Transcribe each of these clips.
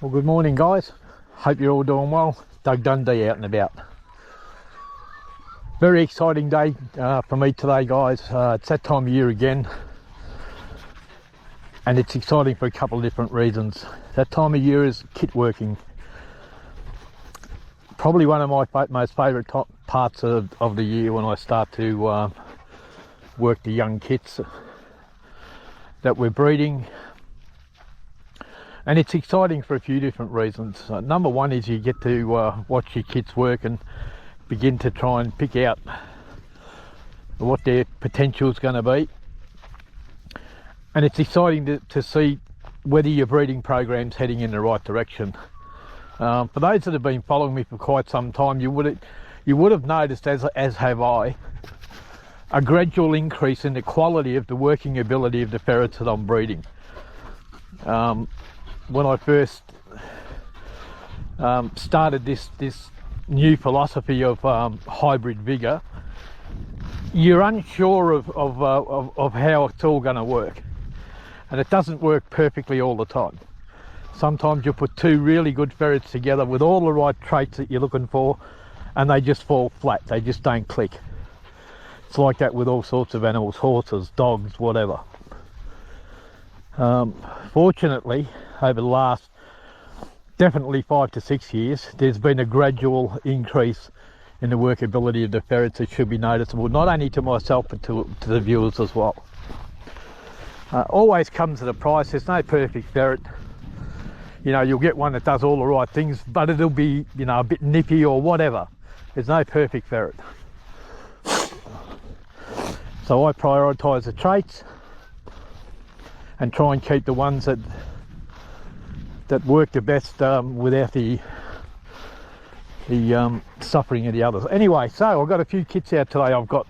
Well, good morning, guys. Hope you're all doing well. Doug Dundee out and about. Very exciting day for me today, guys. It's that time of year again, and it's exciting for a couple of different reasons. That time of year is kit working. Probably one of my most favourite parts of the year, when I start to work the young kits that we're breeding. And it's exciting for a few different reasons. Number one is you get to watch your kits work and begin to try and pick out what their potential is going to be. And it's exciting to see whether your breeding program's heading in the right direction. For those that have been following me for quite some time, you would have noticed, as have I, a gradual increase in the quality of the working ability of the ferrets that I'm breeding. When I first started this new philosophy of hybrid vigour, you're unsure of how it's all going to work, and it doesn't work perfectly all the time. Sometimes you put two really good ferrets together with all the right traits that you're looking for, and they just fall flat. They just don't click. It's like that with all sorts of animals: horses, dogs, whatever. Fortunately, over the last definitely 5 to 6 years, there's been a gradual increase in the workability of the ferrets that should be noticeable, not only to myself but to the viewers as well. Always comes at a price. There's no perfect ferret. You know, you'll get one that does all the right things, but it'll be, you know, a bit nippy or whatever. There's no perfect ferret. So I prioritise the traits and try and keep the ones that work the best without the suffering of the others. Anyway, so I've got a few kits out today. I've got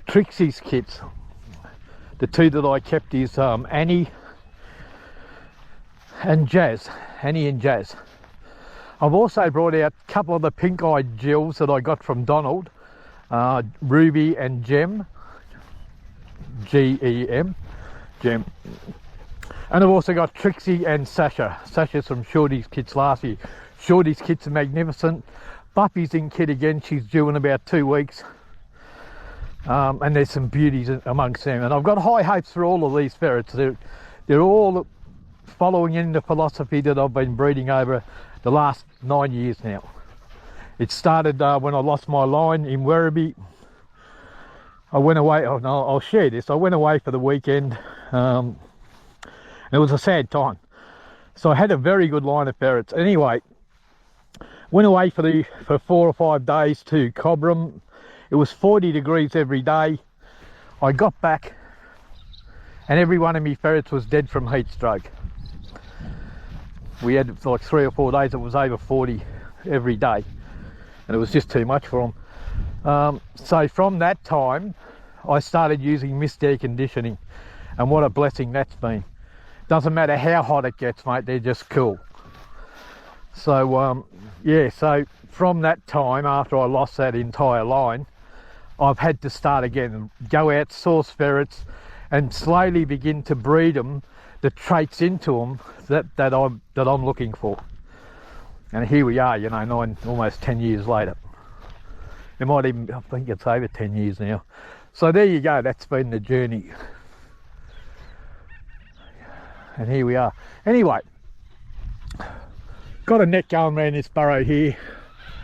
Trixie's kits. The two that I kept is Annie and Jazz. I've also brought out a couple of the pink-eyed Jills that I got from Donald, Ruby and Gem, Gem. And I've also got Trixie and Sasha. Sasha's from Shorty's kits last year. Shorty's kits are magnificent. Buffy's in kit again. She's due in about 2 weeks. And there's some beauties amongst them. And I've got high hopes for all of these ferrets. They're all following in the philosophy that I've been breeding over the last 9 years now. It started when I lost my line in Werribee. I went away. Oh no, I'll share this. I went away for the weekend. It was a sad time. So I had a very good line of ferrets. Anyway, went away for 4 or 5 days to Cobram. It was 40 degrees every day. I got back and every one of me ferrets was dead from heat stroke. We had like 3 or 4 days it was over 40 every day, and it was just too much for them. So from that time I started using mist air conditioning, and what a blessing that's been. Doesn't matter how hot it gets, mate, they're just cool. So yeah, so from that time, after I lost that entire line, I've had to start again, go out, source ferrets, and slowly begin to breed them, the traits into them that I'm looking for. And here we are, you know, almost 10 years later. It might even, I think it's over 10 years now. So there you go, that's been the journey. And here we are. Anyway, got a net going around this burrow here,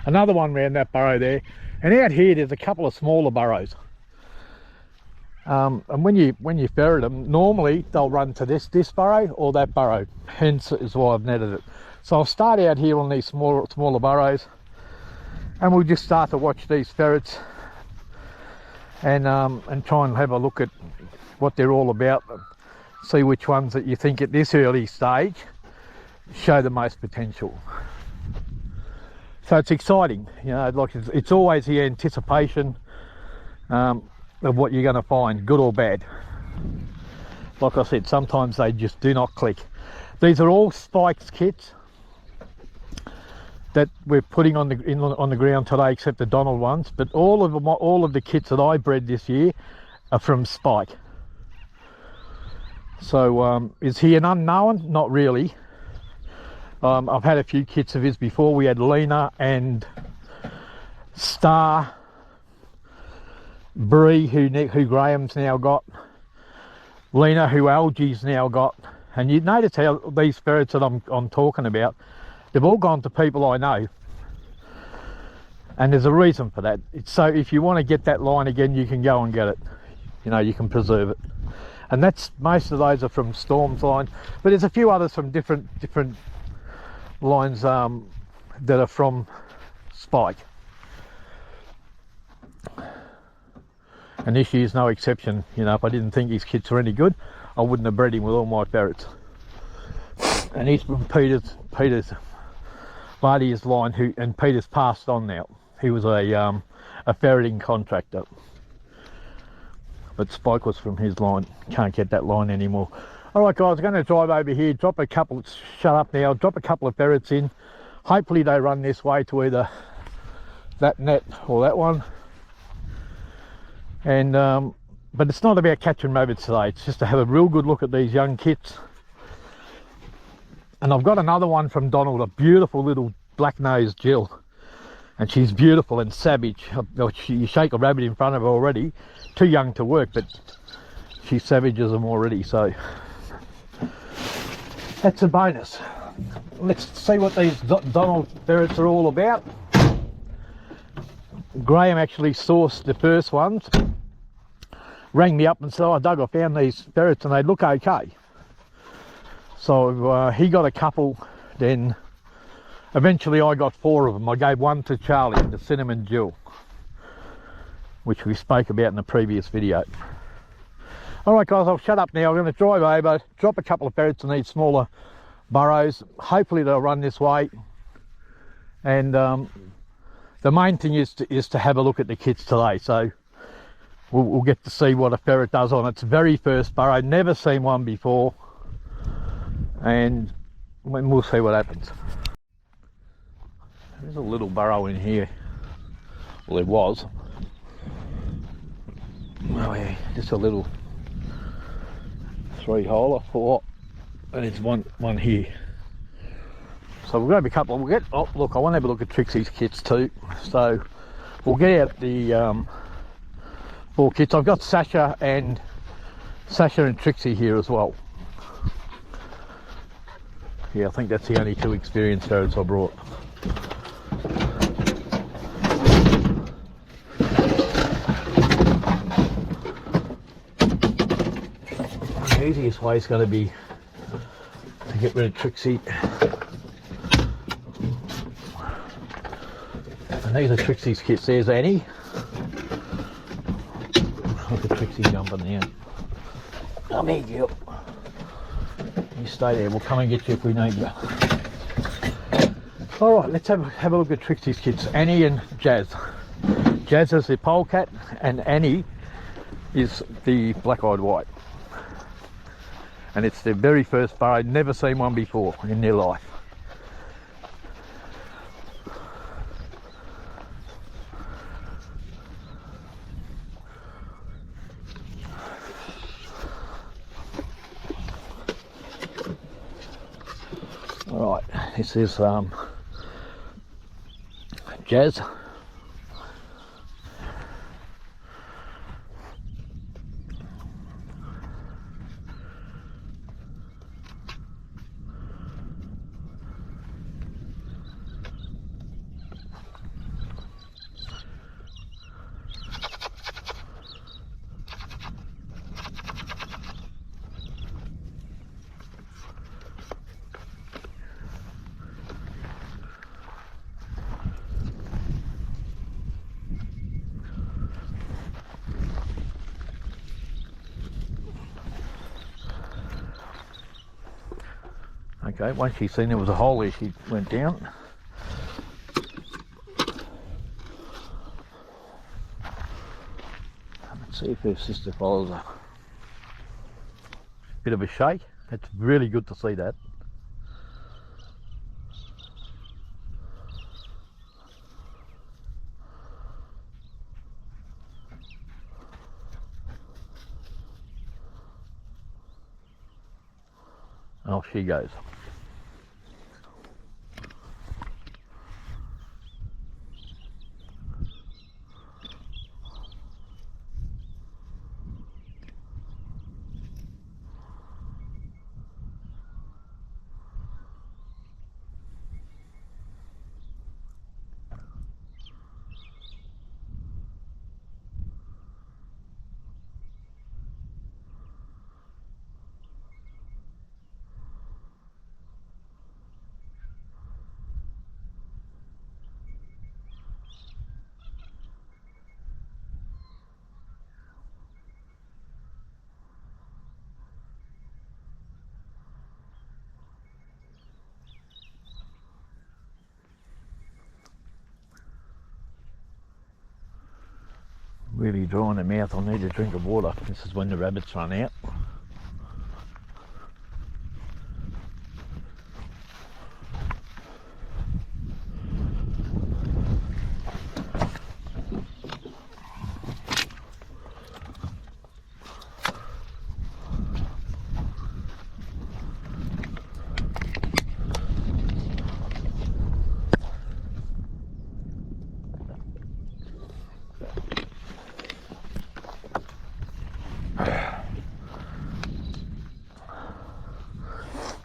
another one around that burrow there, and out here there's a couple of smaller burrows. And when you ferret them, normally they'll run to this burrow or that burrow. Hence is why I've netted it. So I'll start out here on these smaller burrows, and we'll just start to watch these ferrets and try and have a look at what they're all about. See which ones that you think at this early stage show the most potential. So it's exciting, you know, like it's always the anticipation of what you're going to find, good or bad. Like I said, sometimes they just do not click. These are all Spikes kits that we're putting on the ground today, except the Donald ones. But all of the kits that I bred this year are from Spike. So is he an unknown? Not really. I've had a few kits of his before. We had Lena and Star, Bree, who Graham's now got, Lena, who Algie's now got, and you notice how these ferrets that I'm talking about, they've all gone to people I know, and there's a reason for that. It's so if you want to get that line again, you can go and get it. You know, you can preserve it, and that's most of those are from Storm's line, but there's a few others from different lines that are from Spike, and this year's no exception. You know, if I didn't think his kits were any good, I wouldn't have bred him with all my ferrets. And he's from Peter's Vardy's line, and Peter's passed on now. He was a ferreting contractor, but Spike was from his line. Can't get that line anymore. All right, guys, I'm going to drive over here, drop a couple. Shut up now. Drop a couple of ferrets in. Hopefully they run this way to either that net or that one. And but it's not about catching rabbits today. It's just to have a real good look at these young kits. And I've got another one from Donald, a beautiful little black-nosed Jill, and she's beautiful and savage. You shake a rabbit in front of her already, too young to work, but she savages them already, so that's a bonus. Let's see what these Donald ferrets are all about. Graham actually sourced the first ones, rang me up and said, "Oh, Doug, I found these ferrets and they look okay." So he got a couple, then eventually I got 4 of them. I gave one to Charlie, the Cinnamon Jill, which we spoke about in the previous video. All right, guys, I'll shut up now. I'm going to drive over, drop a couple of ferrets in these smaller burrows. Hopefully they'll run this way. And the main thing is to have a look at the kits today. So we'll get to see what a ferret does on its very first burrow. Never seen one before. And we'll see what happens. There's a little burrow in here. Well, there was. Oh yeah, just a little 3-holer, 4, and there's one here. So we'll grab a couple. We'll get. Oh look, I want to have a look at Trixie's kits too. So we'll get out the 4 kits. I've got Sasha and Trixie here as well. Yeah, I think that's the only 2 experienced ferrets I brought. The easiest way is going to be to get rid of Trixie. And these are Trixie's kits. There's Annie. Look at Trixie jumping down. Come here, Jill. You stay there, we'll come and get you if we need you. All right, let's have a look at Trixie's kits. Annie and Jazz. Jazz is the polecat and Annie is the black-eyed white. And it's their very first burrow. Never seen one before in their life. All right, this is Jazz. Okay, once she seen there was a hole there, she went down. Let's see if her sister follows her. Bit of a shake. It's really good to see that. Off she goes. really dry in the mouth. I need a drink of water. This is when the rabbits run out.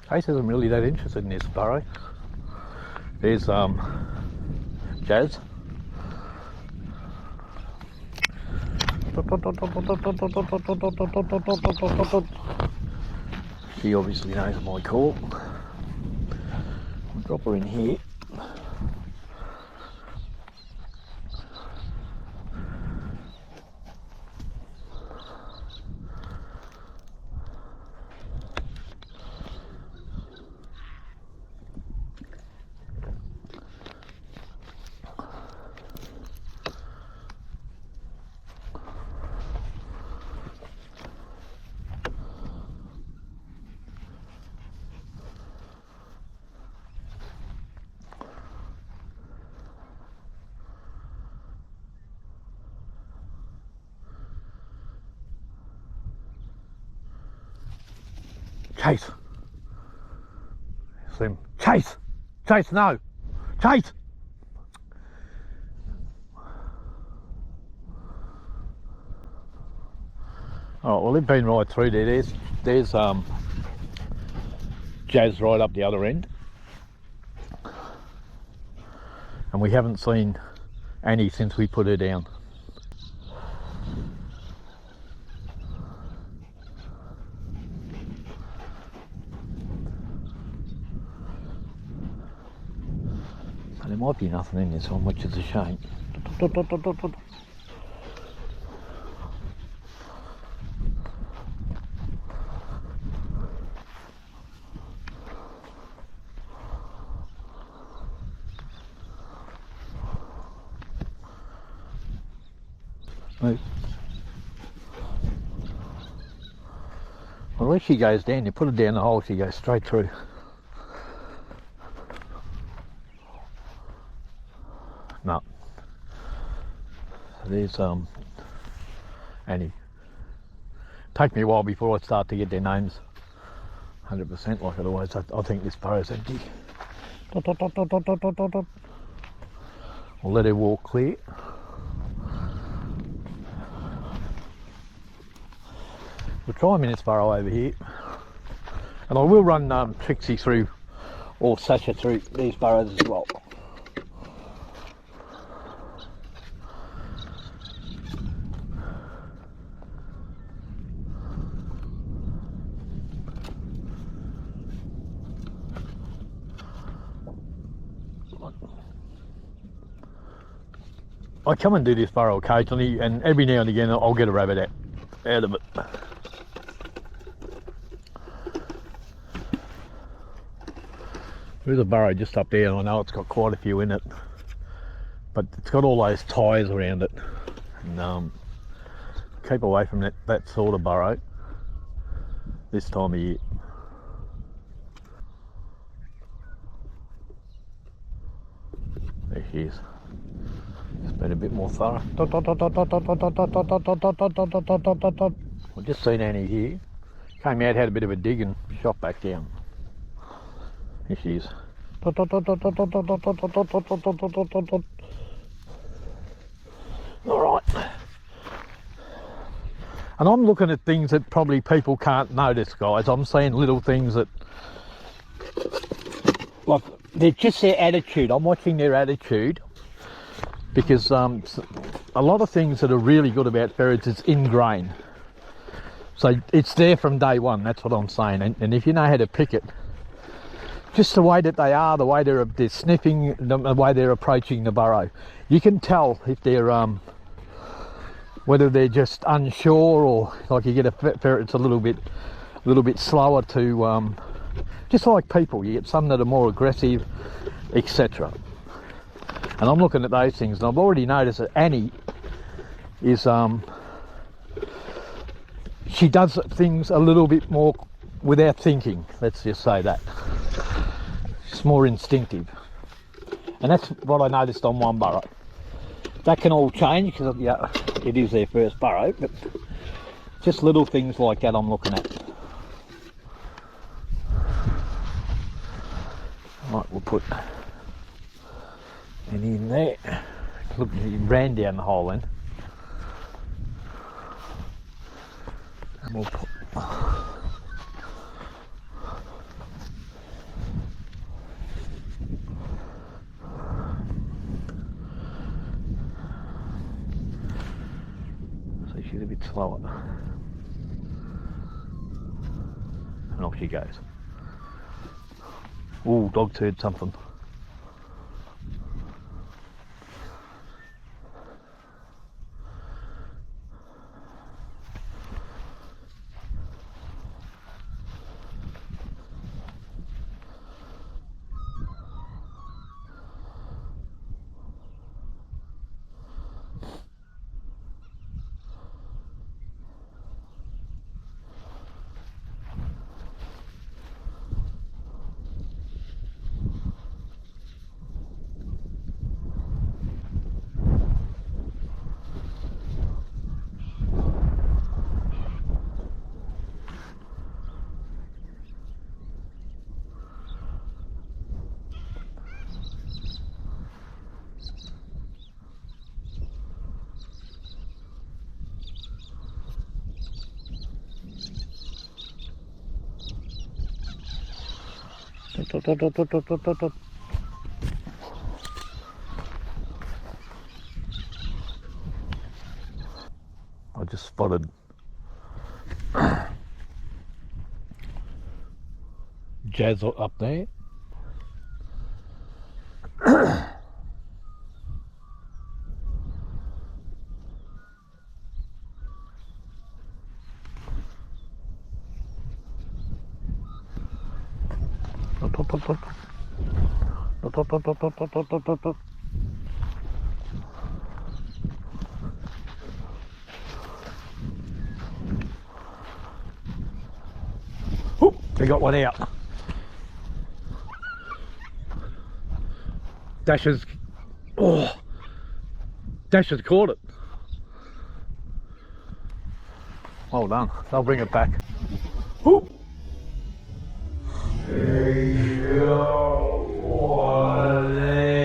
Chase isn't really that interested in this burrow. There's Jazz. She obviously knows my call. I'll drop her in here. Chase. Slim. Chase! Chase, no! Chase! Alright, well, they've been right through there. There's Jazz right up the other end. And we haven't seen Annie since we put her down. There might be nothing in this one, which is a shame. Move. Well, if she goes down, you put her down the hole, she goes straight through. No. So there's Annie. Take me a while before I start to get their names 100% like it always. I think this burrow's empty. I'll let her walk clear. We'll try them in this burrow over here. And I will run Trixie through, or Sasha through these burrows as well. I come and do this burrow occasionally, and every now and again I'll get a rabbit out of it. There's a burrow just up there, and I know it's got quite a few in it, but it's got all those ties around it, and keep away from that sort of burrow this time of year. There she is. Just been a bit more thorough. I've just seen Annie here. Came out, had a bit of a dig and shot back down. Here she is. Alright. And I'm looking at things that probably people can't notice, guys. I'm seeing little things that, like, they're just their attitude. I'm watching their attitude. Because a lot of things that are really good about ferrets is ingrained. So it's there from day one, that's what I'm saying. And if you know how to pick it, just the way that they are, the way they're sniffing, the way they're approaching the burrow, you can tell if they're whether they're just unsure, or like you get a ferret that's a little bit slower to just like people. You get some that are more aggressive, etc. And I'm looking at those things, and I've already noticed that Annie is she does things a little bit more without thinking, let's just say that. It's more instinctive. And that's what I noticed on one burrow. That can all change because, yeah, it is their first burrow, but just little things like that I'm looking at. Right, we'll put it in there. Look, he ran down the hole then. And we'll put... So she's a bit slower. And off she goes. Ooh, dog's heard something. I just spotted Jazz up there. Oop, they got one out. Dasher's, oh, Dasher's caught it. Well done. I'll bring it back. Oop. There you go. Oh, there.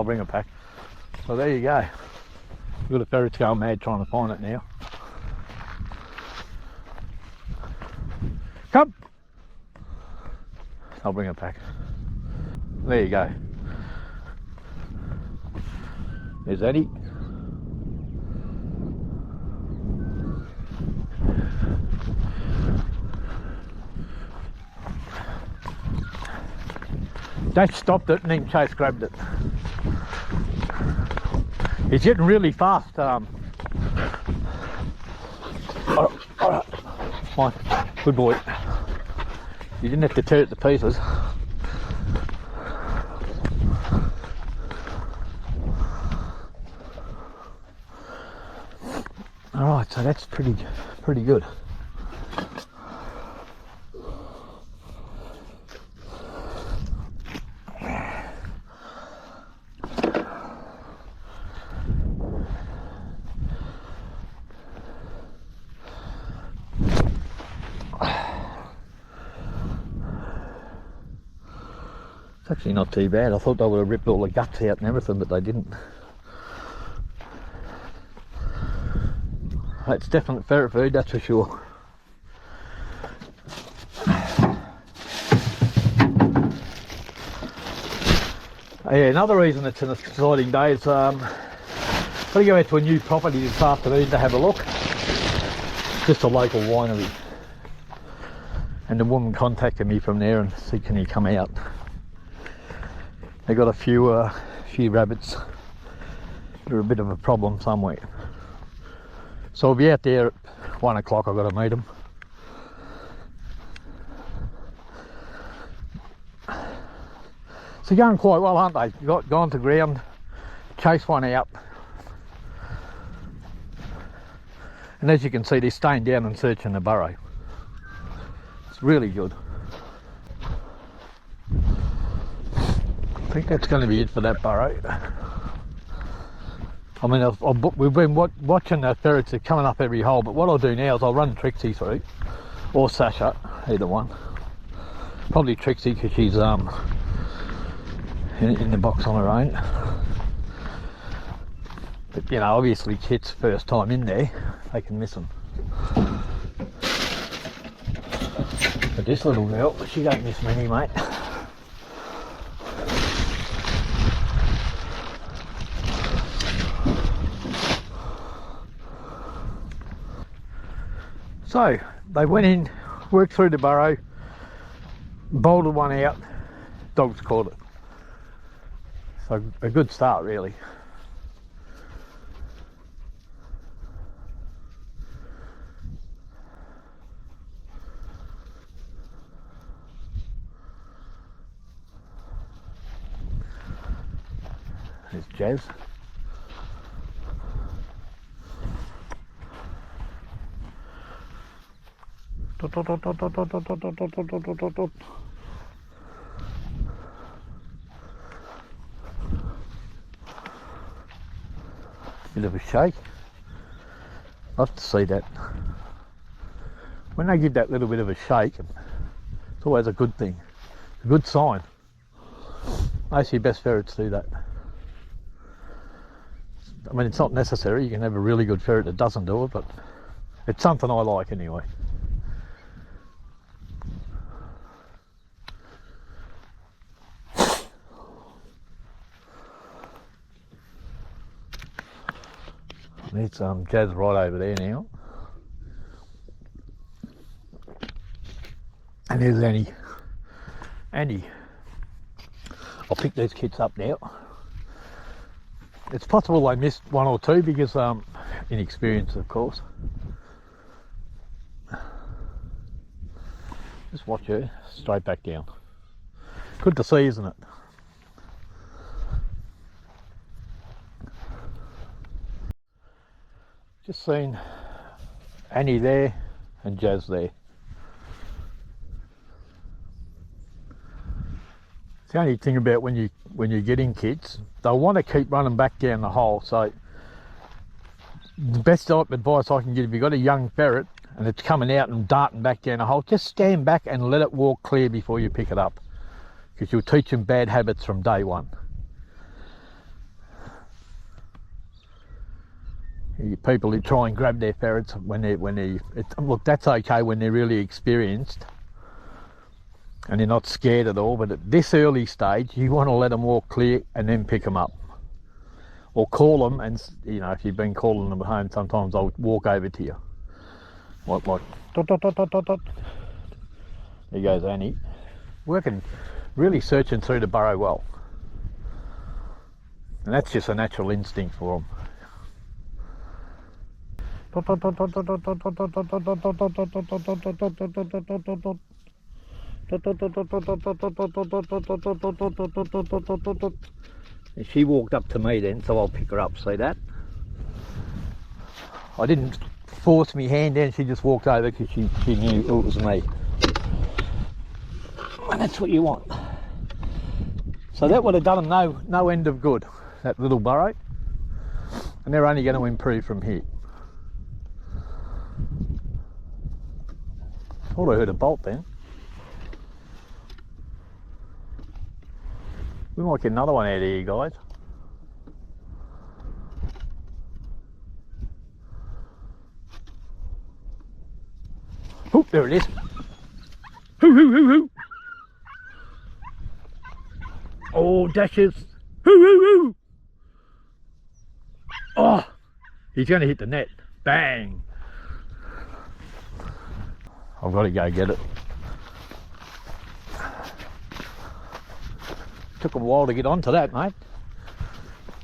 bring it back. So there you go. We've got a ferret's going mad trying to find it now. Come! I'll bring it back. There you go. There's Eddie. Dad stopped it and then Chase grabbed it. He's getting really fast. Alright, fine, good boy. You didn't have to tear it to pieces. Alright, so that's pretty good. It's actually not too bad. I thought they would have ripped all the guts out and everything, but they didn't. It's definite ferret food, that's for sure. Yeah, another reason it's an exciting day is got to go out to a new property this afternoon to have a look. Just a local winery. And the woman contacted me from there and said, can you come out? They got a few rabbits. They're a bit of a problem somewhere. So I'll be out there at 1 o'clock. I've got to meet them. So going quite well, aren't they? Gone to ground, chased one out. And as you can see, they're staying down and searching the burrow. It's really good. I think that's going to be it for that burrow. I mean, we've been watching the ferrets. They're coming up every hole, but what I'll do now is I'll run Trixie through, or Sasha, either one. Probably Trixie because she's in the box on her own. But you know, obviously Kit's first time in there, they can miss them. But this little girl, she don't miss many, mate. So they went in, worked through the burrow, bolted one out, dogs caught it. So a good start really. There's Jazz. Bit of a shake. Love to see that. When they give that little bit of a shake, it's always a good thing. A good sign. Most of your best ferrets do that. I mean, it's not necessary. You can have a really good ferret that doesn't do it, but it's something I like anyway. It's Jazz right over there now. And there's Annie. Annie. I'll pick these kits up now. It's possible they missed one or two because inexperience, of course. Just watch her straight back down. Good to see, isn't it? Just seen Annie there and Jazz there. It's the only thing about when you're getting kids, they'll want to keep running back down the hole. So the best advice I can give, if you've got a young ferret and it's coming out and darting back down the hole, just stand back and let it walk clear before you pick it up, because you'll teach them bad habits from day one. People who try and grab their ferrets look, that's okay when they're really experienced and they're not scared at all, but at this early stage you want to let them walk clear and then pick them up, or call them. And you know, if you've been calling them at home, sometimes I'll walk over to you like dot, dot, dot, dot, dot, dot. There goes Annie, working, really searching through the burrow well, and that's just a natural instinct for them. And she walked up to me then, so I'll pick her up. See that? I didn't force my hand down, she just walked over because she knew it was me. And that's what you want. So that would have done them no end of good, that little burrow. And they're only going to improve from here. Thought I heard a bolt then. We might get another one out of here, guys. Oh, there it is. Hoo, hoo, hoo, hoo. Oh, dashes. Hoo, hoo, hoo. Oh, he's going to hit the net. Bang. I've got to go get it. Took a while to get onto that, mate.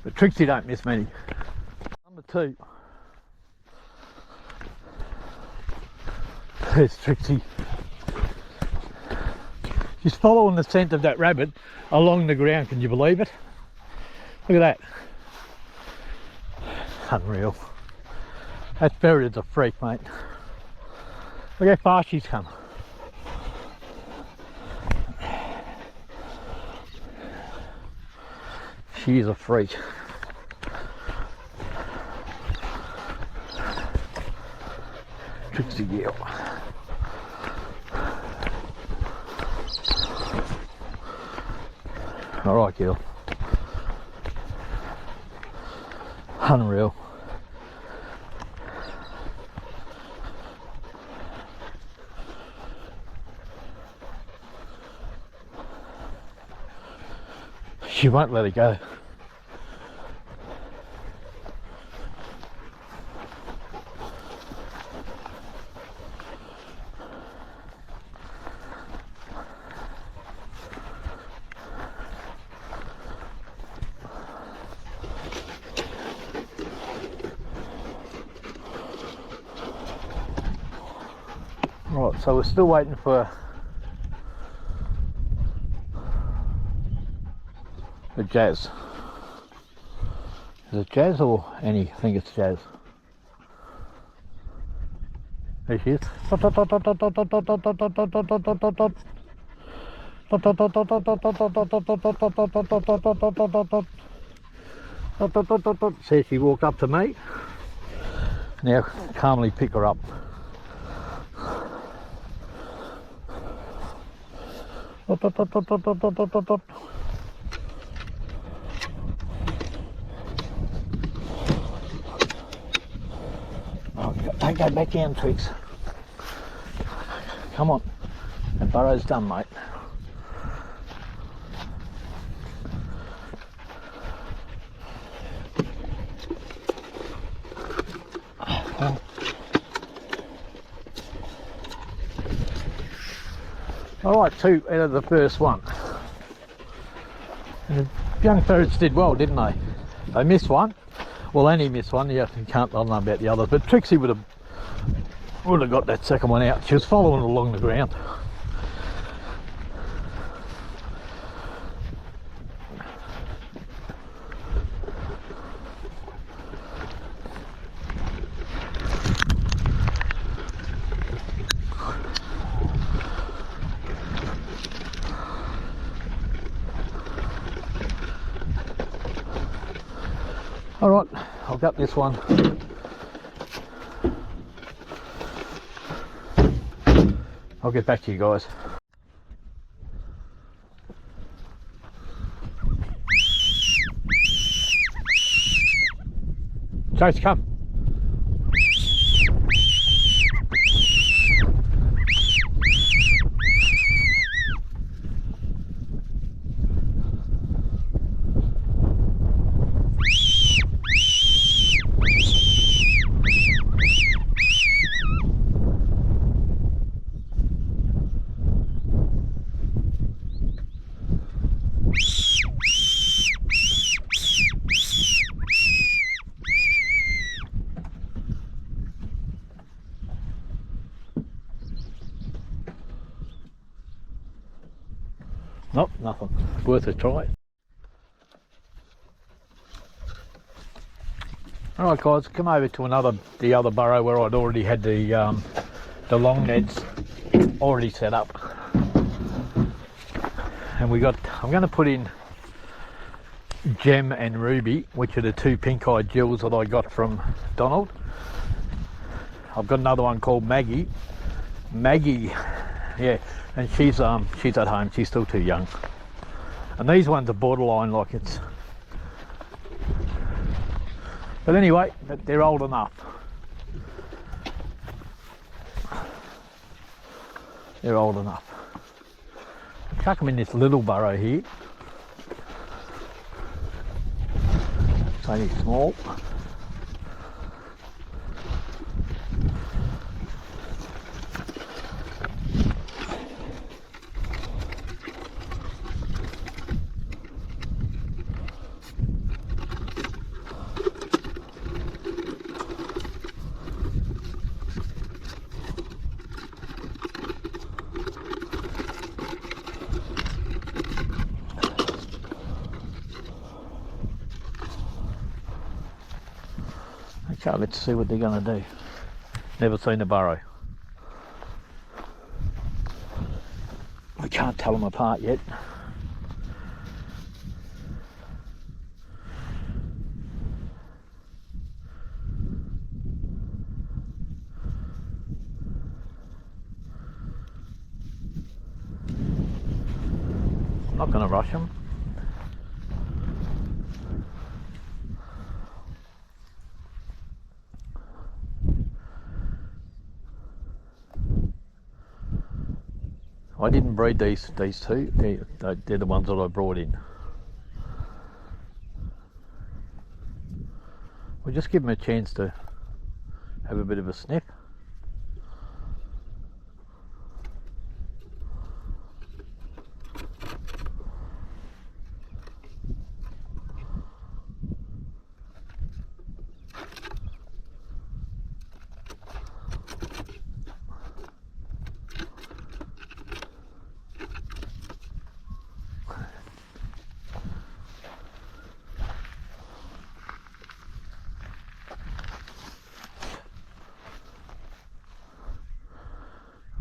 But Trixie don't miss many. Number 2. There's Trixie. She's following the scent of that rabbit along the ground, can you believe it? Look at that. Unreal. That ferret is a freak, mate. Look how far she's come. She is a freak. Trixie girl. Alright, girl. Unreal. She won't let it go. Right, so we're still waiting for the Jazz. Is it Jazz or Annie? I think it's Jazz. There she is. See, she walked up to me. Now calmly pick her up. Oh, don't go back down, Trix. Come on. The burrow's done, mate. Alright, 2 out of the first one. And the young ferrets did well, didn't they? They missed one. Well, Annie missed one. Yeah, you can't, I don't know about the others, but Trixie would have got that second one out. She was following along the ground. All right, I'll gut this one. I'll get back to you guys. Chase, come. Nope, nothing. Worth a try. Alright guys, come over to the other burrow where I'd already had the long nets already set up. And I'm going to put in Gem and Ruby, which are the two pink-eyed jewels that I got from Donald. I've got another one called Maggie, yeah, and she's at home. She's still too young. And these ones are borderline, like it's. But anyway, they're old enough. They're old enough. I'll chuck them in this little burrow here. It's only small. Okay, let's see what they're going to do. Never seen a burrow. I can't tell them apart yet. I'm not going to rush them. I didn't breed these two. They're the ones that I brought in. We'll just give them a chance to have a bit of a sniff.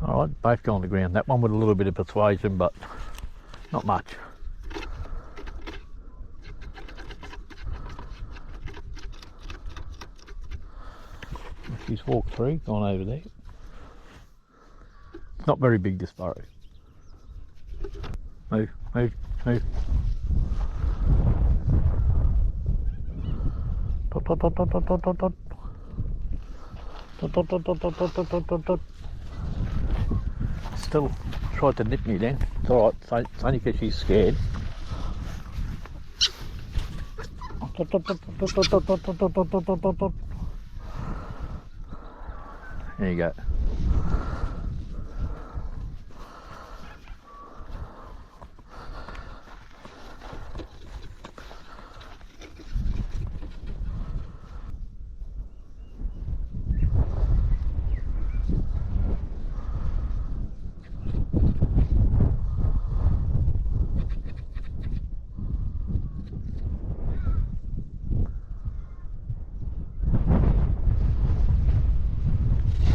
Alright, both go on the ground. That one with a little bit of persuasion, but not much. She's walked through, gone over there. It's not very big, this burrow. Move, move, move. Dot, dot, dot, dot, dot, dot, dot, dot. Dot, dot, dot, dot, dot, dot, dot, dot, dot. Still tried to nip me then. It's alright, it's only because she's scared. There you go.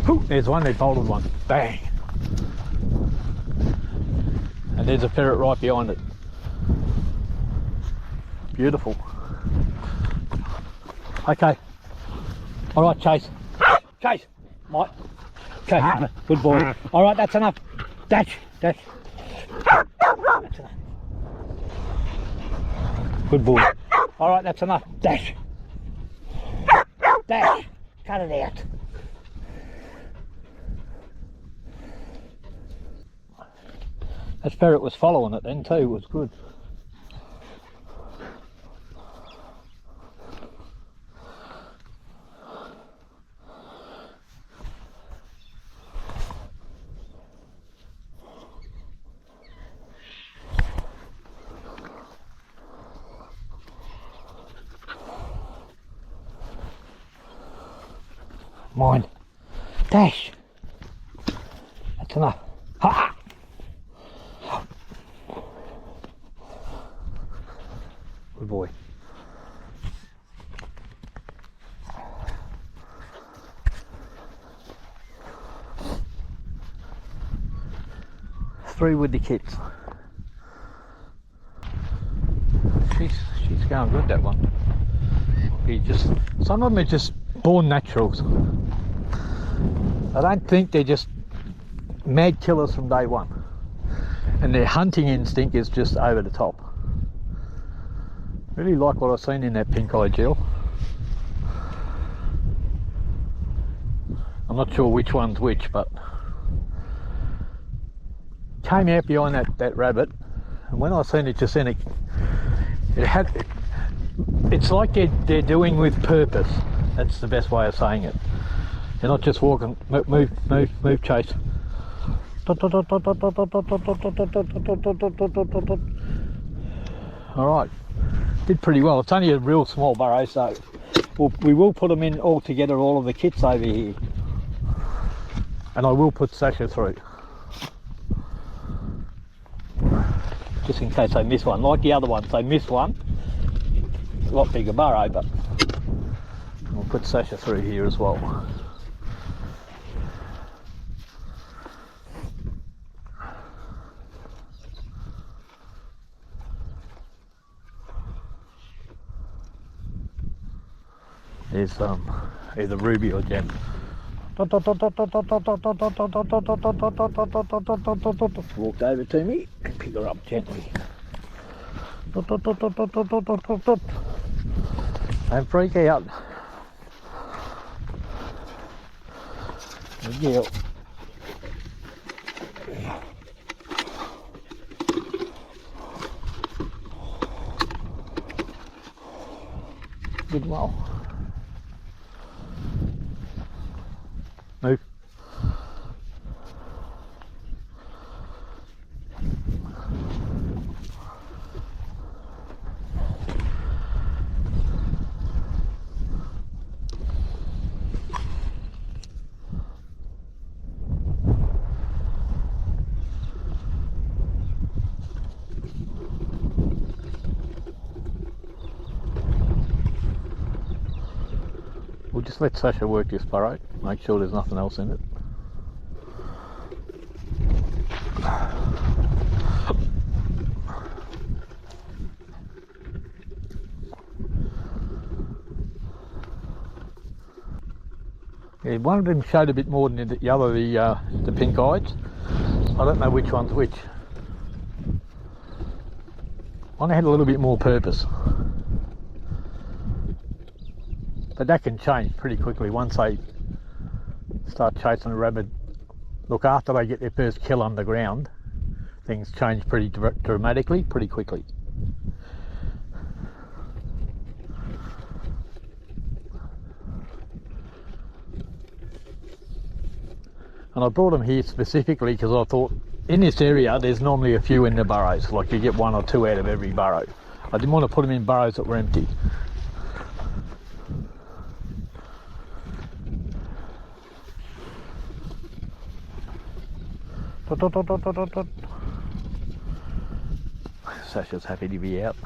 Ooh, there's one, they bolted one. Bang! And there's a ferret right behind it. Beautiful. Okay. Alright, Chase. Chase! Mike. Okay, good boy. Alright, that's enough. Dash, dash. That's enough. Good boy. Alright, that's enough. Dash. Dash. Cut it out. That ferret was following it then too, it was good. Mine. Dash. That's enough. Ha! through with the kits. She's going good, that one. Some of them are just born naturals. I don't think they're just mad killers from day one, and their hunting instinct is just over the top. Really like what I've seen in that pink-eyed gel. I'm not sure which one's which, but came out behind that rabbit, and when I seen it just then, it's like they're doing with purpose. That's the best way of saying it. They're not just walking, move, chase. Alright, did pretty well. It's only a real small burrow, so we will put them in all together, all of the kits over here. And I will put Sasha through. Just in case they miss one. Like the other ones, they miss one. It's a lot bigger burrow, but we'll put Sasha through here as well. There's either Ruby or Jen. Walked over to me and pick her up gently. Don't freak out. Good girl. Good well. Move. We'll just let Sasha work this burrow, make sure there's nothing else in it. Yeah, one of them showed a bit more than the other, the pink-eyed. I don't know which one's which. One had a little bit more purpose. But that can change pretty quickly once they start chasing a rabbit. Look, after they get their first kill underground, things change pretty dramatically, pretty quickly. And I brought them here specifically because I thought in this area there's normally a few in the burrows, like you get 1 or 2 out of every burrow. I didn't want to put them in burrows that were empty. Sasha's happy to be out.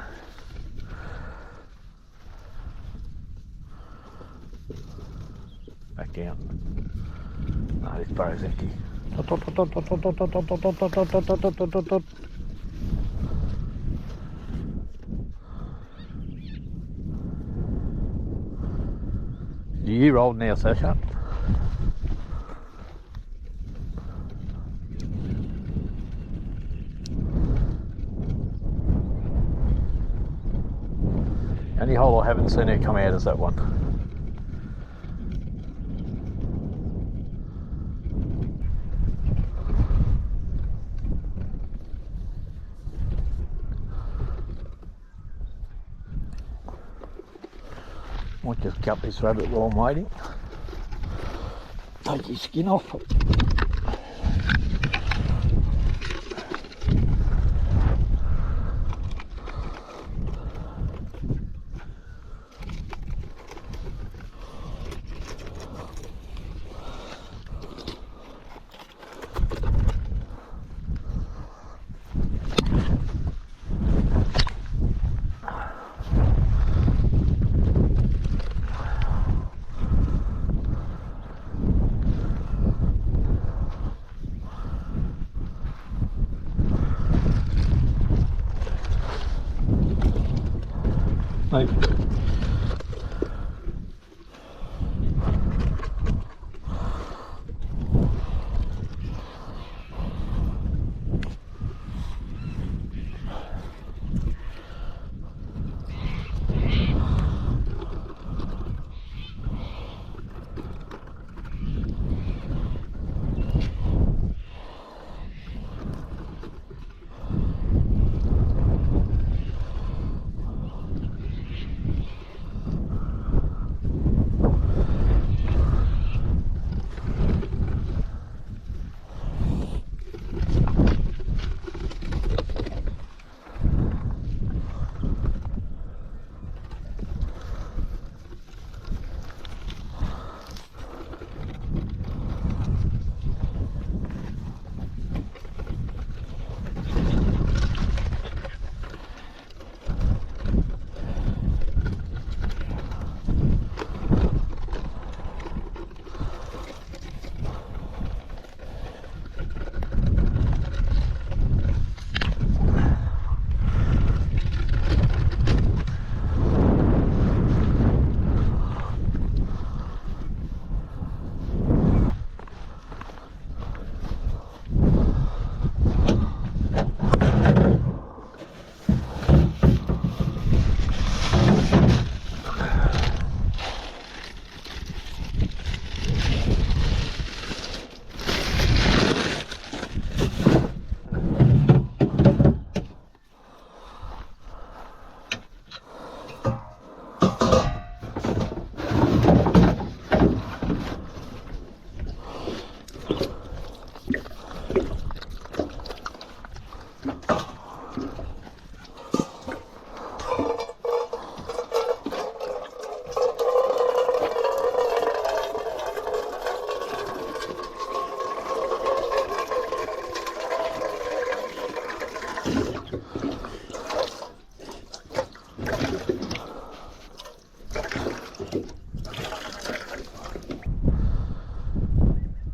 Back down. No, this burrow's empty. You're a year old now, Sasha. The only hole I haven't seen her come out is that one. Might just cut this rabbit while I'm waiting. Take his skin off. mate.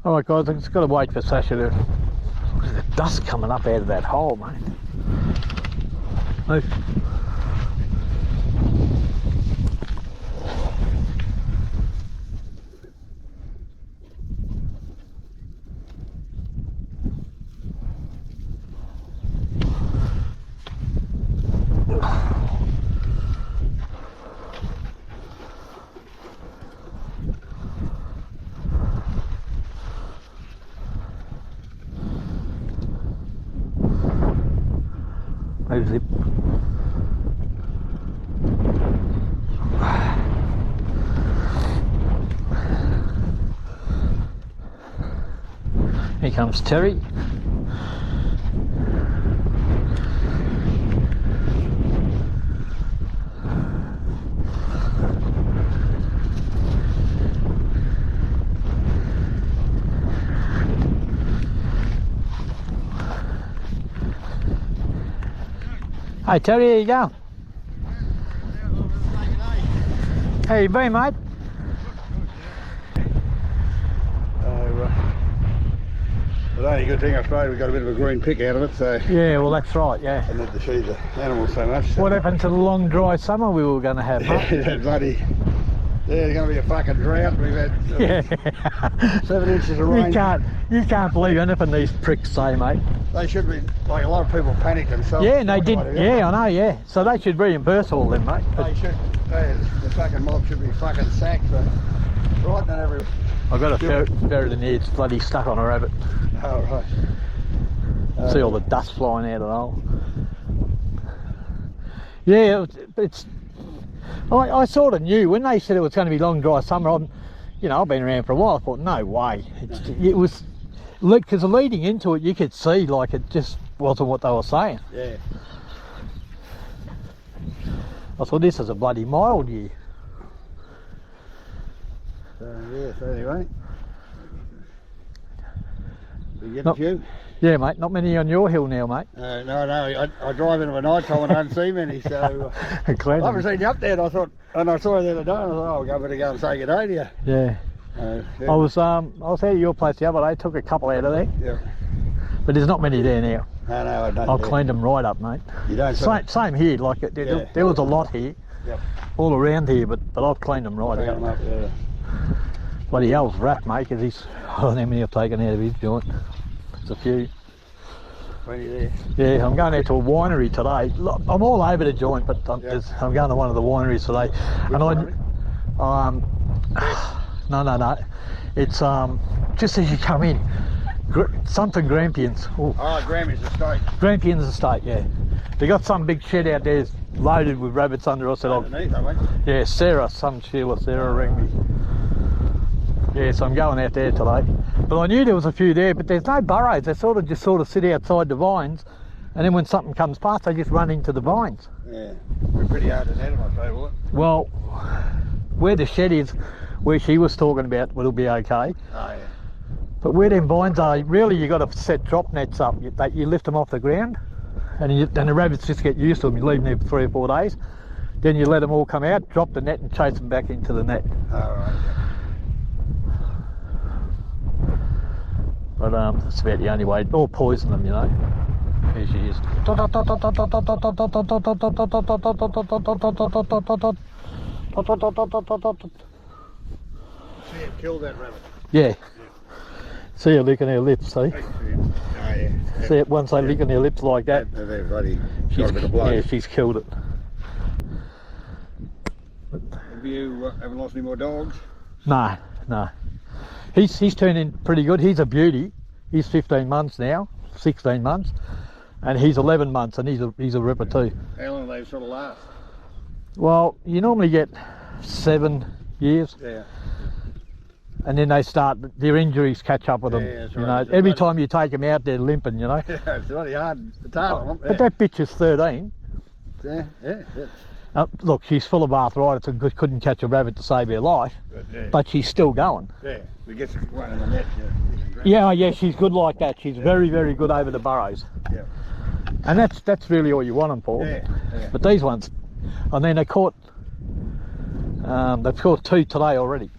Alright guys, I've just got to wait for Sasha to... Look at the dust coming up out of that hole, mate. Move. Move zip. Here comes Terry. Hey Terry, how you going? How you been, mate? The only good thing I suppose we got a bit of a green pick out of it, so Yeah, well that's right, yeah. I need to feed the animals so much. So. What happened to the long dry summer we were going to have, mate? That bloody, there's going to be a fucking drought. We've had Yeah. 7 inches of rain. You can't believe anything these pricks say, mate. They should be, like a lot of people panicked themselves. Yeah, and they did, yeah, I know, yeah. So they should reimburse all them, mate. They should, the fucking mob should be fucking sacked for frightening everyone. I've got a ferret in here, it's bloody stuck on a rabbit. Oh, right. See all the dust flying out of the hole. Yeah, I sort of knew when they said it was going to be long dry summer. I've been around for a while. I thought, no way. It was, because leading into it, you could see like it just wasn't what they were saying. Yeah. I thought this is a bloody mild year. So anyway. We get a few? Yeah, mate. Not many on your hill now, mate. No. I drive in at night time and I don't see many, so I haven't seen you up there. And I saw you the other day, and I thought, I better go and say good day to you. Yeah. Yeah. I was out at your place the other day. Took a couple out of there. Yeah. But there's not many there now. No, I don't. I've cleaned them right up, mate. You don't. Same here. Like there was a lot here. all around here, but I've cleaned them right Clean out. them up, yeah. Bloody hell's wrap, mate, because he's, I don't know how many I've taken out of his joint. There's a few. Plenty there. Yeah, I'm going out to a winery today. Look, I'm all over the joint, but I'm going to one of the wineries today. Which and no. It's just as you come in. Something Grampians. Oh, Grammy's Estate. Grampians Estate, yeah. They got some big shed out there loaded with rabbits under. I said, Underneath, haven't they? yeah, Sarah rang me. Yeah, so I'm going out there today. But I knew there was a few there, but there's no burrows. They sort of sit outside the vines, and then when something comes past, they just run into the vines. Yeah, we're pretty hard to net them, I tell you what. Well, where the shed is, where she was talking about, it'll be okay. Oh, yeah. But where them vines are, really you got to set drop nets up. You lift them off the ground, and the rabbits just get used to them. You leave them there for 3 or 4 days, then you let them all come out, drop the net, and chase them back into the net. All right. Yeah. But that's about the only way, or poison them, you know. Here she is. See it kill that rabbit. Yeah. See her licking her lips, see? Oh, yeah. See it once they licking their lips like that. They're bloody got a bit of blood. Yeah, she's killed it. Have you haven't lost any more dogs? No. He's turning pretty good. He's a beauty. He's 15 months now, 16 months, and he's 11 months, and he's a ripper too. How long do they sort of last? Well, you normally get 7 years. Yeah. And then they start, their injuries catch up with them. Yeah, that's you right. know, every time you take them out, they're limping, you know. Yeah, it's bloody hard. It's hard on them. But that bitch is 13. Yeah. Look, she's full of arthritis and couldn't catch a rabbit to save her life, but she's still going. Yeah, we get one in the net. Yeah, she's good like that. She's very, very good over the burrows. Yeah. And that's really all you want them for. Yeah. But these ones, I mean, they've caught 2 today already.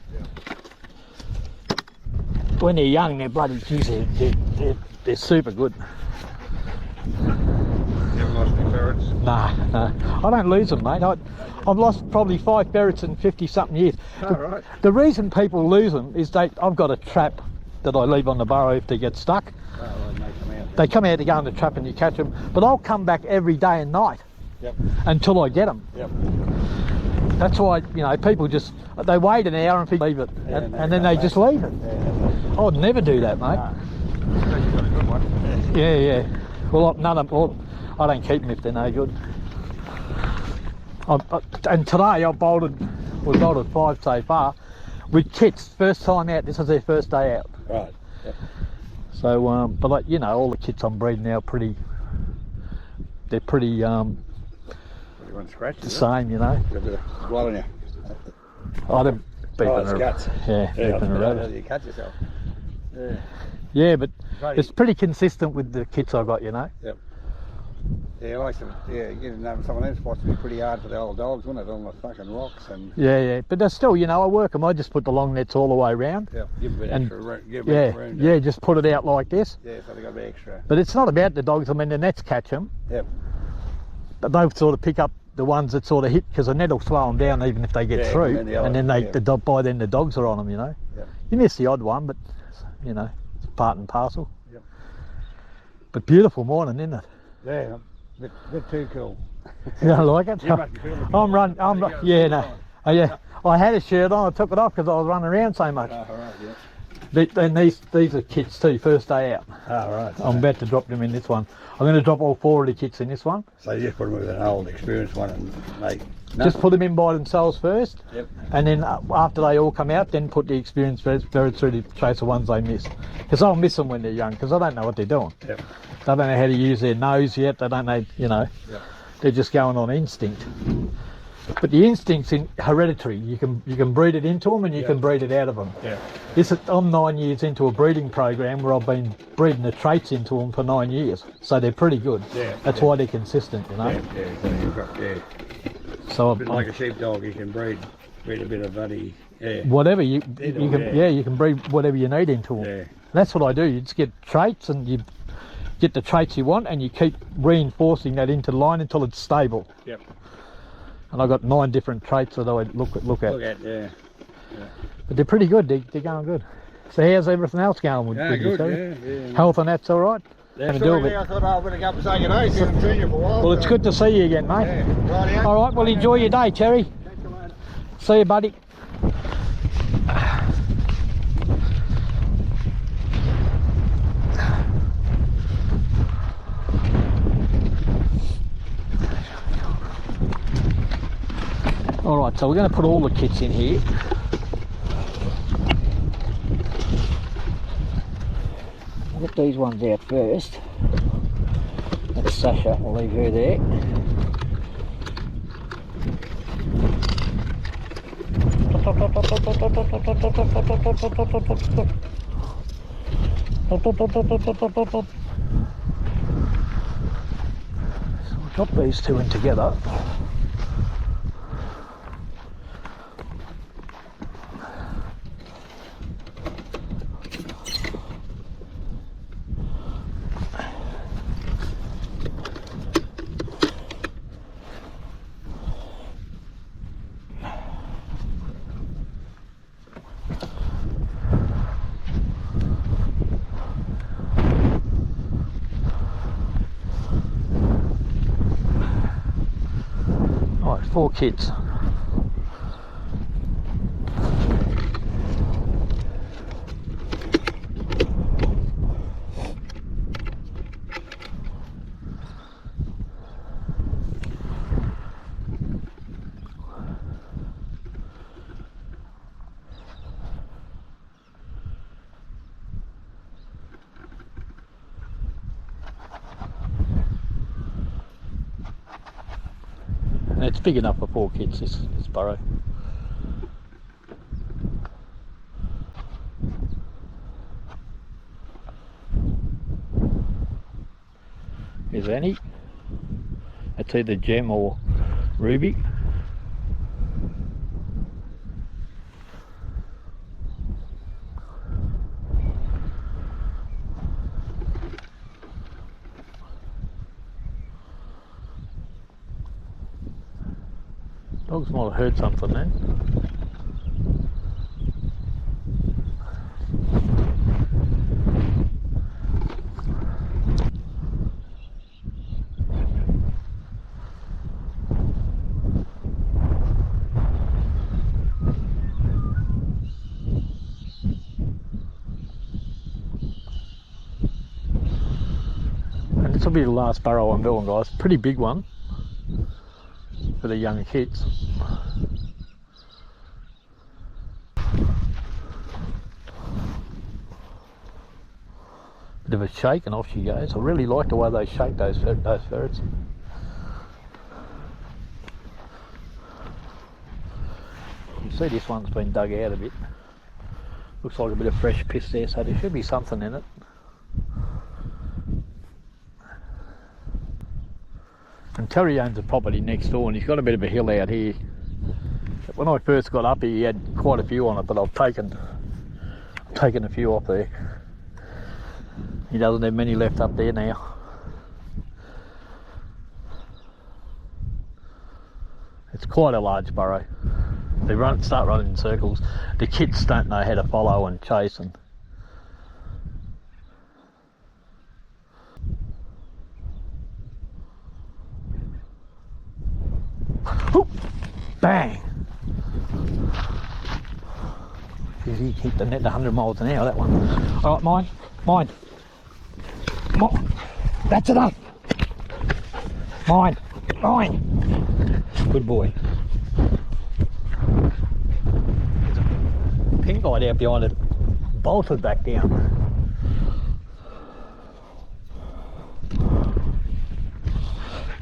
When they're young, they're bloody, geez, they're super good. You haven't lost any ferrets? No, I don't lose them, mate. I've lost probably 5 ferrets in 50-something years. Oh, right. The reason people lose them is I've got a trap that I leave on the burrow if they get stuck. Oh, well, they come out. They come out to go in the trap and you catch them, but I'll come back every day and night until I get them. Yep. That's why, you know, people just, they wait an hour and leave it, and then they just leave it. I would never do that, mate. You've got a good one. Yeah. Well, I don't keep them if they're no good. And today we've bolted 5 so far with kits. First time out. This is their first day out. Right. Yep. So, but like, you know, all the kits I'm breeding now they're pretty the same, you know. Got a bit of blood on you. I don't It's guts. Yeah, beeping a rabbit. You cut yourself. Yeah. Yeah, but it's pretty consistent with the kits I got, you know. Yep. Yeah, I like to, getting some of them spots would be pretty hard for the old dogs, wouldn't it? On the fucking rocks and. Yeah, but they're still, you know, I work them. I just put the long nets all the way around. Yeah, give them a bit extra room. Give them extra room. Yeah, just put it out like this. Yeah, so they got a bit extra. But it's not about the dogs. I mean, the nets catch them. Yep. But they sort of pick up the ones that sort of hit, because the net will slow them down even if they get through. And then by then the dogs are on them, you know. Yep. You miss the odd one, but you know, it's part and parcel. Yep. But beautiful morning, isn't it? Yeah, bit too cool. You don't like it? You must be feeling Yeah, I had a shirt on. I took it off because I was running around so much. Oh, right, yeah. And these are kits too, first day out. Oh, right. I'm about to drop them in this one. I'm going to drop all 4 of the kits in this one. So you just put them with an old experienced one and make... No. Just put them in by themselves first. Yep. And then after they all come out, then put the experienced ferrets through to chase the ones they miss. Because I'll miss them when they're young, because I don't know what they're doing. Yep. They don't know how to use their nose yet. They don't know, you know. Yep. They're just going on instinct. But the instinct's hereditary. You can breed it into them and you can breed it out of them. Yeah. I'm 9 years into a breeding program where I've been breeding the traits into them for 9 years. So they're pretty good. Yeah. That's why they're consistent, you know. Yeah. So a bit like a sheepdog, you can breed a bit of bloody, whatever you can breed whatever you need into them. Yeah. That's what I do. You just get traits and you get the traits you want and you keep reinforcing that into the line until it's stable. Yep. And I've got 9 different traits that I would look at. Look at, yeah. But they're pretty good, they're going good. So how's everything else going with Yeah, you, good, Terry? yeah. Health and that's all right? Yeah, sorry, I thought I better go up and say good day, so I haven't seen you for a while. Well, it's good to see you again, mate. Yeah, rightio. All right, well, enjoy your day, Terry. Catch you later. See you, buddy. All right, so we're going to put all the kits in here. I'll get these ones out first. That's Sasha, we'll leave her there. So we'll drop these 2 in together. Right, 4 kits. And it's big enough for 4 kids, this burrow. Here's Annie. It's either Gem or Ruby. Dogs might have heard something then. And this will be the last burrow I'm building, guys. Pretty big one for the young kids. Bit of a shake and off she goes. I really like the way they shake those ferrets. You can see this one's been dug out a bit. Looks like a bit of fresh piss there, so there should be something in it. And Terry owns a property next door and he's got a bit of a hill out here. When I first got up here he had quite a few on it, but I've taken a few off there. He doesn't have many left up there now. It's quite a large burrow. They start running in circles. The kids don't know how to follow and chase and whoop, bang! He hit the net 100 miles an hour, that one. All right, mine. That's enough. Mine. Good boy. There's a pink light out behind it. Bolted back down.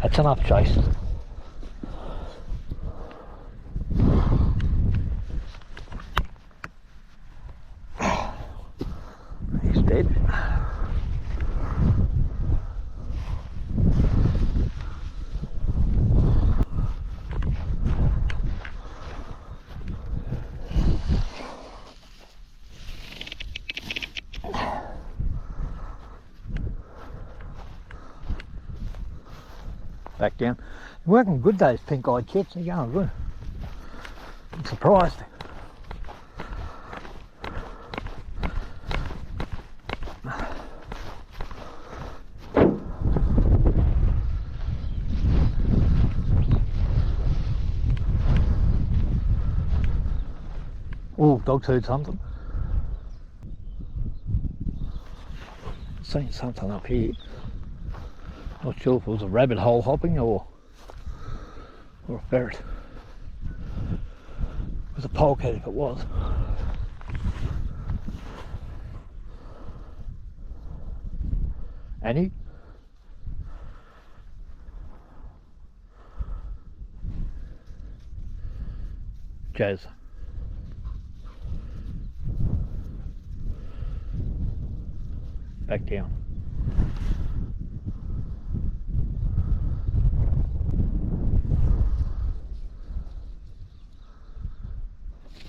That's enough, Chase. He's dead. Back down. They're working good, those pink-eyed chits. They're going good. I'm surprised. Oh, dog's heard something. Seen something up here. Not sure if it was a rabbit hole hopping or a ferret. It was a polecat if it was. Annie? Jazz. Back down.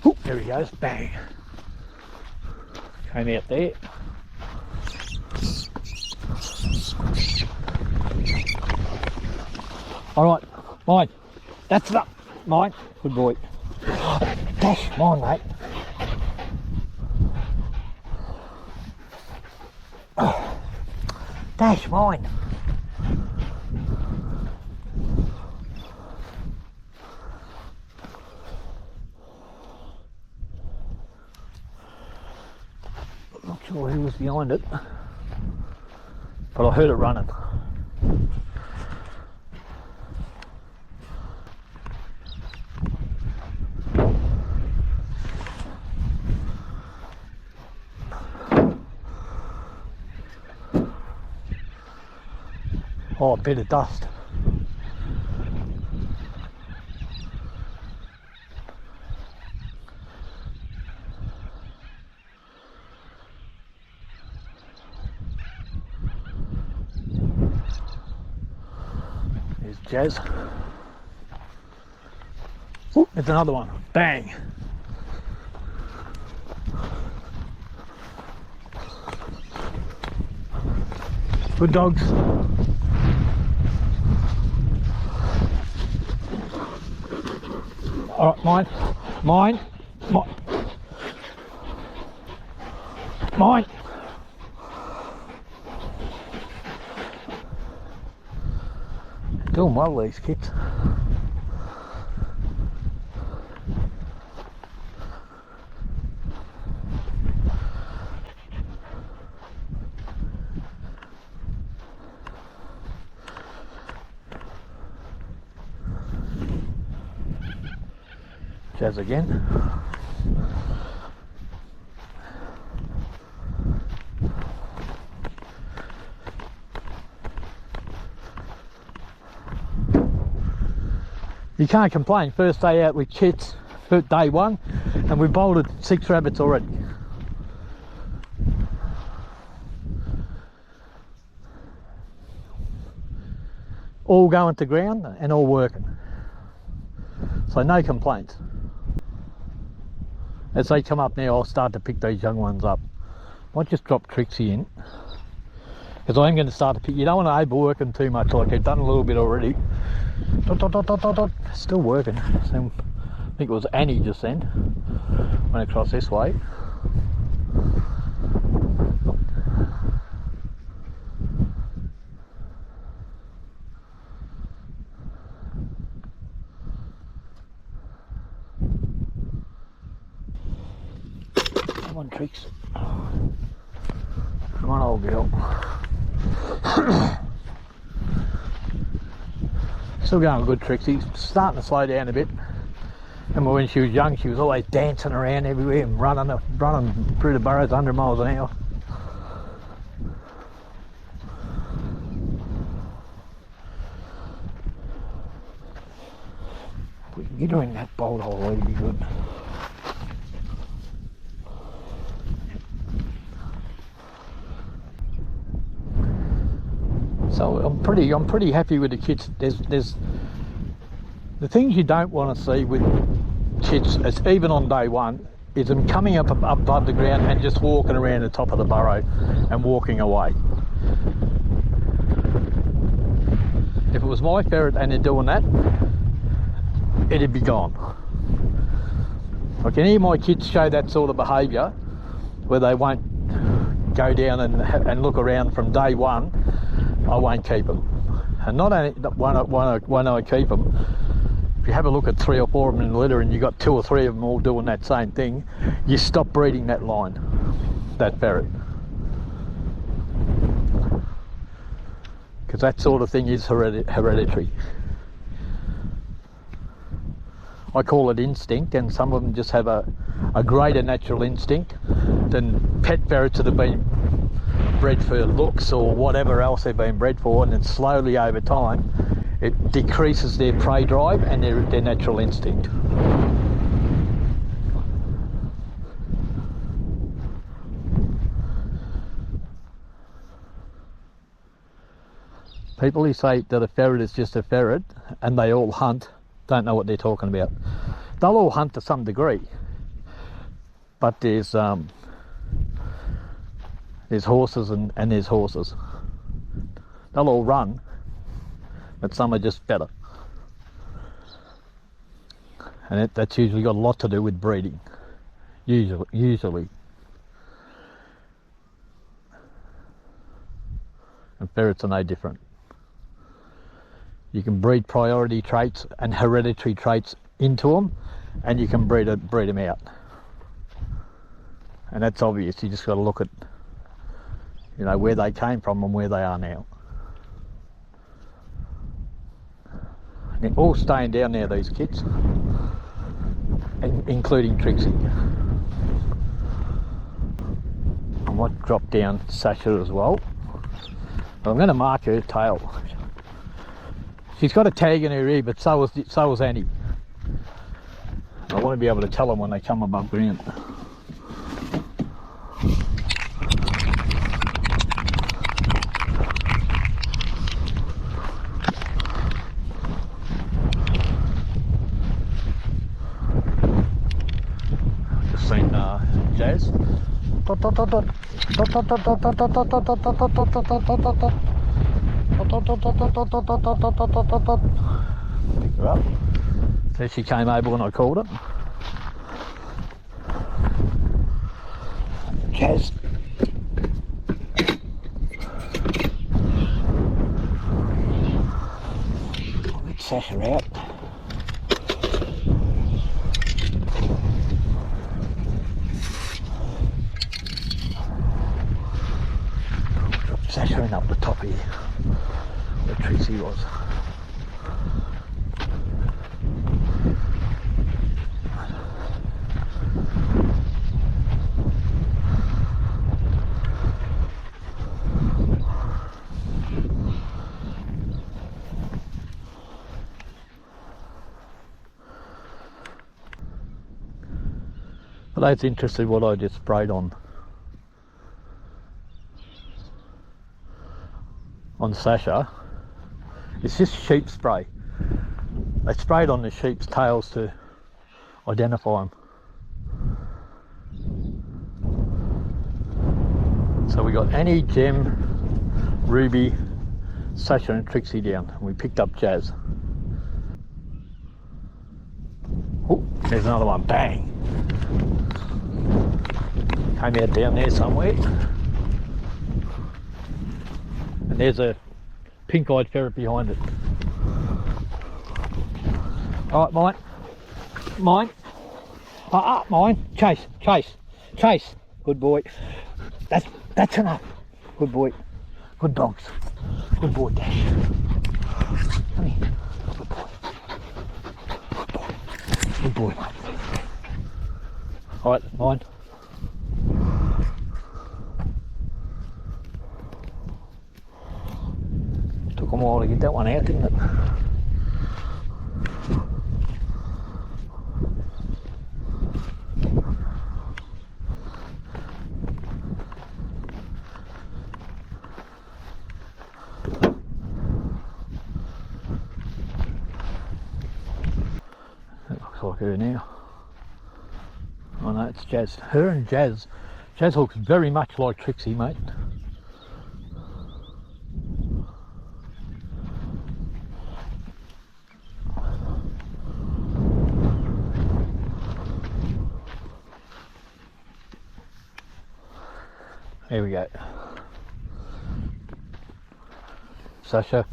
Ooh, there he goes, bang. Came out there. Alright, mine. That's it up. Mine. Good boy. Dash, mine, mate. Dash, mine. Not sure who was behind it, but I heard it running. Oh, a bit of dust. There's Jazz. Ooh, there's another one. Bang. Good dogs. Alright, mine. Doing well, these kids. Jazz again. You can't complain. First day out with chits, day one, and we bolted 6 rabbits already. All going to ground and all working. So no complaints. As they come up now, I'll start to pick these young ones up. Might just drop Trixie in, because I'm going to start to pick. You don't want to overwork them too much, like I've done a little bit already. Still working. So, I think it was Annie just then. Went across this way. Come on, Trix. Come on, old girl. Still going good, Trixie. Starting to slow down a bit. Remember when she was young, she was always dancing around everywhere and running through the burrows 100 miles an hour. If we can get her in that bolt hole, it'd be good. So I'm pretty happy with the kits. There's the things you don't want to see with chits, as even on day one, is them coming up above the ground and just walking around the top of the burrow and walking away. If it was my ferret and they're doing that, it'd be gone. Like any of my kids show that sort of behaviour, where they won't go down and look around from day one, I won't keep them. And not only when I keep them, if you have a look at 3 or 4 of them in the litter and you've got 2 or 3 of them all doing that same thing, you stop breeding that line, that ferret. Because that sort of thing is hereditary. I call it instinct, and some of them just have a greater natural instinct than pet ferrets that have been bred for looks or whatever else they've been bred for, and then slowly over time it decreases their prey drive and their natural instinct. People who say that a ferret is just a ferret and they all hunt don't know what they're talking about. They'll all hunt to some degree, but there's horses and there's horses. They'll all run, but some are just better. And that's usually got a lot to do with breeding, usually. And ferrets are no different. You can breed priority traits and hereditary traits into them, and you can breed them out. And that's obvious. You just got to look at, you know, where they came from and where they are now. And they're all staying down there, these kids, including Trixie. I might drop down Sasha as well. But I'm going to mark her tail. She's got a tag in her ear, but so was Annie. I want to be able to tell them when they come above ground. Just seen Jazz. Pick her up. So she came over when I called her. Jazz. I'll get Sasha out. Sasha in up the top here, where Trixie was. But that's interesting what I just sprayed on Sasha. It's just sheep spray. They sprayed on the sheep's tails to identify them. So we got Annie, Gem, Ruby, Sasha and Trixie down, and we picked up Jazz. Oh, there's another one, bang! Came out down there somewhere. And there's a pink-eyed ferret behind it. All right, mine. Mine. Chase. Good boy. That's enough. Good boy. Good dogs. Good boy, Dash. Come here. Good boy. Good boy, mate. All right, mine. Took a while to get that one out, didn't it? That looks like her now. Oh no, it's Jazz. Her and Jazz looks very much like Trixie, mate. Here we go. Sasha.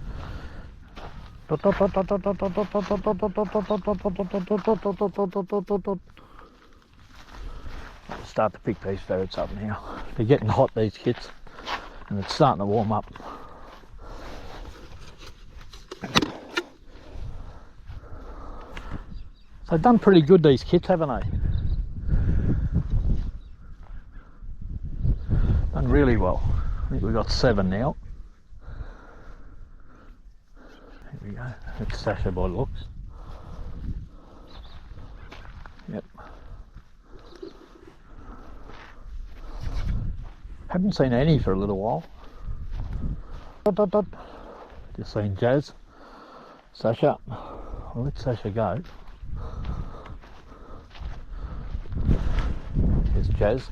Start to pick these ferrets up now. They're getting hot, these kids, and it's starting to warm up. So they've done pretty good, these kits, haven't they? Done really well. I think we've got 7 now. Here we go. That's Sasha by looks. Yep. Haven't seen any for a little while. Just seen Jazz. Sasha. I'll let Sasha go. Here's Jazz.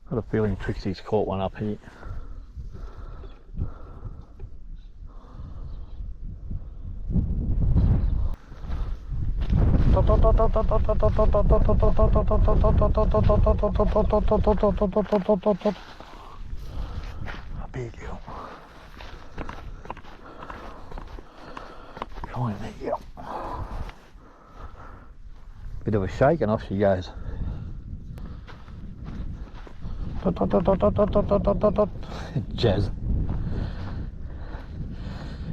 Got a feeling Trixie's caught one up here. A big girl. Trying that girl. Bit of a shake and off she goes. Jazz.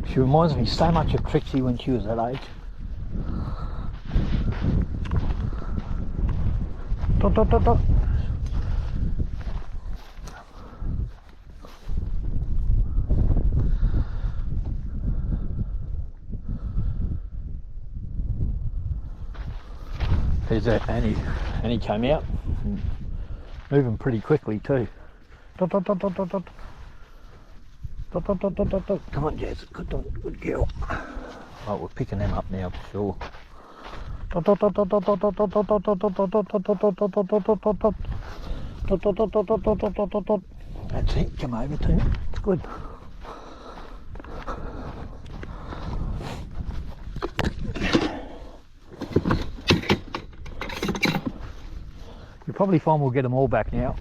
She reminds me so much of Trixie when she was that age. There's Annie. Annie came out. Moving pretty quickly too. Come on, Jazz. Good girl. Oh, we're picking them up now for sure. That's it. Come over to me. It's good. You'll probably find we'll get them all back now.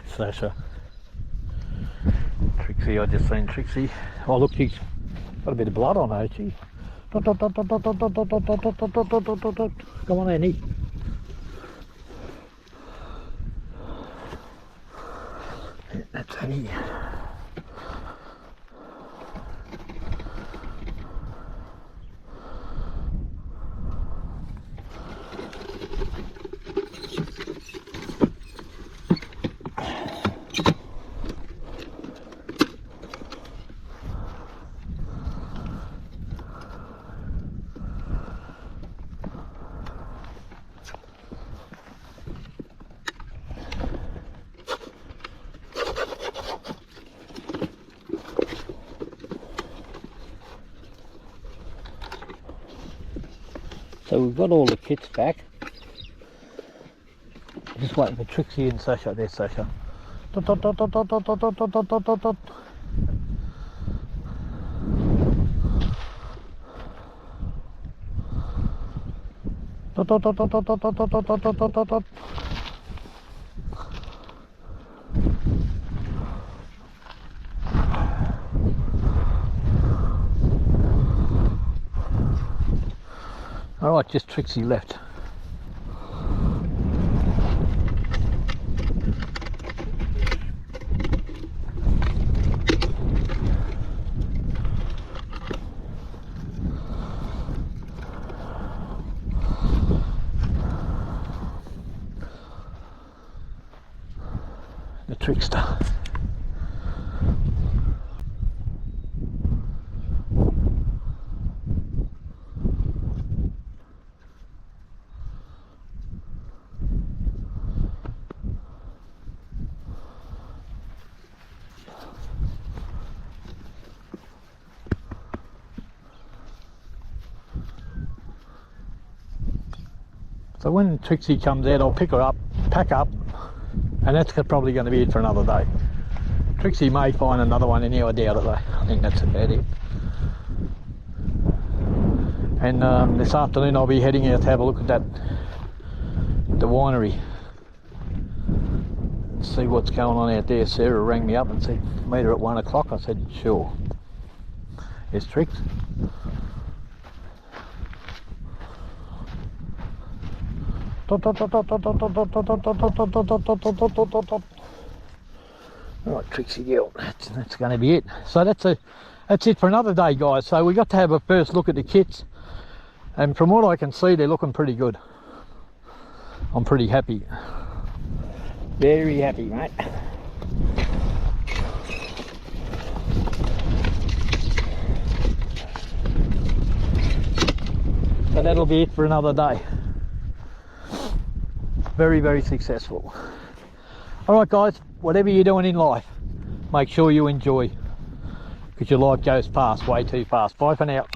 Sasha. Trixie, I just seen Trixie. Oh look, she's got a bit of blood on her, she. Come on, Annie. Yeah, that's Annie. So we've got all the kits back. Just waiting for Trixie and Sasha. There's Sasha. Alright, just Trixie left. The trickster. So when Trixie comes out, I'll pick her up, pack up, And that's probably going to be it for another day. Trixie may find another one in here, I doubt it though. I think that's about it. And this afternoon I'll be heading out to have a look at the winery. See what's going on out there. Sarah rang me up and said, meet her at 1 o'clock. I said, sure. It's Trix. Right, Trixie girl, that's going to be it. So that's it for another day, guys. So we got to have a first look at the kits, and from what I can see, they're looking pretty good. I'm pretty happy. Very happy, mate. So that'll be it for another day. Very, very successful. Alright guys, whatever you're doing in life, make sure you enjoy, because your life goes past way too fast. Bye for now.